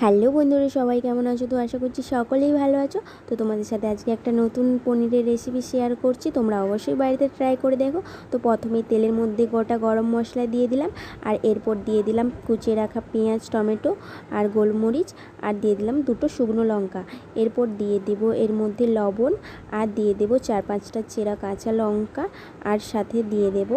Hello বন্ধুরা, সবাই কেমন আছো? তো আশা করছি সকলেই ভালো আছো। তো তোমাদের সাথে আজকে একটা নতুন পনিরের রেসিপি শেয়ার করছি, তোমরা অবশ্যই বাড়িতে ট্রাই করে দেখো। তো প্রথমেই তেলের মধ্যে গোটা গরম মশলা দিয়ে দিলাম, আর এরপর দিয়ে দিলাম কুচিয়ে রাখা পেঁয়াজ, টমেটো আর গোলমরিচ, আর দিয়ে দিলাম দুটো শুকনো লঙ্কা। এরপর দিয়ে দেব এর মধ্যে লবণ, আর দিয়ে দেব 4-5টা চেরা কাঁচা লঙ্কা, আর সাথে দিয়ে দেব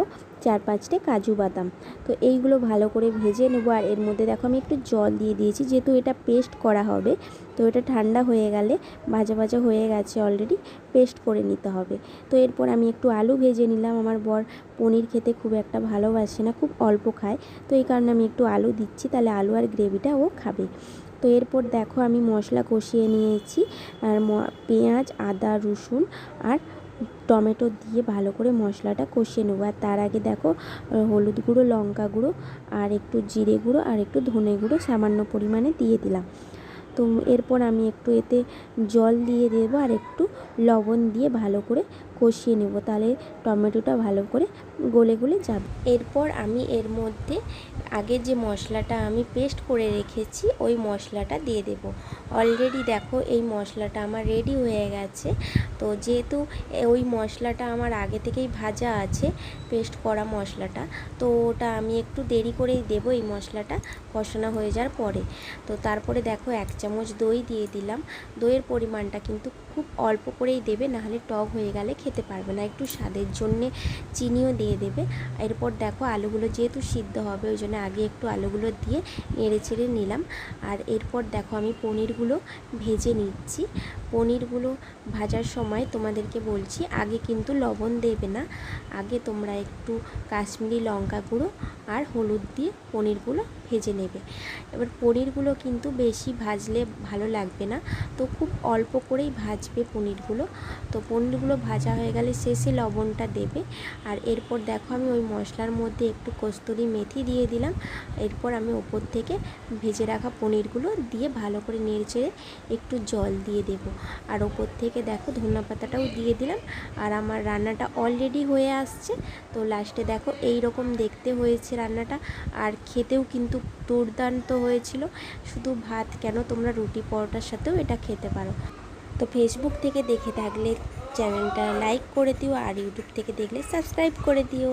4-5টে কাজু বাদাম। তো এইগুলো ভালো করে ভেজে নেব। আর এর মধ্যে দেখো আমি একটু জল দিয়ে দিয়েছি, যেহেতু এটা পেস্ট করা হবে। তো এটা ঠান্ডা হয়ে গেলে, ভাজা ভাজা হয়ে গেছে অলরেডি, পেস্ট করে নিতে হবে। তো এরপর আমি একটু আলু ভেজে নিলাম। আমার বর পনির খেতে খুব একটা ভালোবাসে না, খুব অল্প খায়। তো এই কারণে আমি একটু আলু দিচ্ছি, তাহলে আলু আর গ্রেভিটা ও খাবে। তো এরপর দেখো আমি মশলা কষিয়ে নিয়েছি, আর পেঁয়াজ, আদা, রসুন আর টমেটো দিয়ে ভালো করে মশলাটা কষিয়ে নেবো। আর তার আগে দেখো হলুদ গুঁড়ো, লঙ্কা গুঁড়ো আর একটু জিরে গুঁড়ো আর একটু ধনে গুঁড়ো সামান্য পরিমাণে দিয়ে দিলাম। তো এরপর আমি একটু এতে জল দিয়ে দেবো, আর একটু লবণ দিয়ে ভালো করে কষিয়ে নেব, তাহলে টমেটোটা ভালো করে গলে গলে যাবে। এরপর আমি এর মধ্যে আগে যে মশলাটা আমি পেস্ট করে রেখেছি ওই মশলাটা দিয়ে দেব। অলরেডি দেখো এই মশলাটা আমার রেডি হয়ে গেছে। তো যেহেতু ওই মশলাটা আমার আগে থেকেই ভাজা আছে, পেস্ট করা মশলাটা, তো ওটা আমি একটু দেরি করেই দেবো এই মশলাটা কষানো হয়ে যাওয়ার পরে। তো তারপরে দেখো 1 চামচ দই দিয়ে দিলাম। দইয়ের পরিমাণটা কিন্তু খুব অল্প করেই দেবে, নাহলে টক হয়ে গেলে খেতে পারবে না। একটু স্বাদের জন্যে চিনিও দিয়ে দেবে। এরপর দেখো আলুগুলো যেহেতু সিদ্ধ হবে, ওই জন্য আগে একটু আলুগুলো দিয়ে নেড়ে চেড়ে নিলাম। আর এরপর দেখো আমি পনিরগুলো ভেজে নিচ্ছি। পনিরগুলো ভাজার সময় তোমাদেরকে বলছি, আগে কিন্তু লবণ দেবে না, আগে তোমরা একটু কাশ্মীরি লঙ্কা গুঁড়ো আর হলুদ দিয়ে পনিরগুলো ভেজে নেবে। এবার পনিরগুলো কিন্তু বেশি ভাজলে ভালো লাগবে না, তো খুব অল্প করেই ভাজবে পনিরগুলো। তো পনিরগুলো ভাজা হয়ে গেলে শেষে লবণটা দেবে। আর এরপর দেখো আমি ওই মশলার মধ্যে একটু কস্তুরি মেথি দিয়ে দিলাম। এরপর আমি ওপর থেকে ভেজে রাখা পনিরগুলো দিয়ে ভালো করে নেড়ে একটু জল দিয়ে দেব। আর ওপর থেকে দেখো ধনিয়া পাতাটাও দিয়ে দিলাম। আর আমার রান্নাটা অলরেডি হয়ে আসছে। তো লাস্টে দেখো এই রকম দেখতে হয়েছে রান্নাটা, আর খেতেও কিন্তু দুর্দান্ত হয়েছিল। শুধু ভাত কেন, তোমরা রুটি পরোটার সাথেও এটা খেতে পারো। তো ফেসবুক থেকে দেখে থাকলে চ্যানেলটা লাইক করে দিও, আর ইউটিউব থেকে দেখলে সাবস্ক্রাইব করে দিও।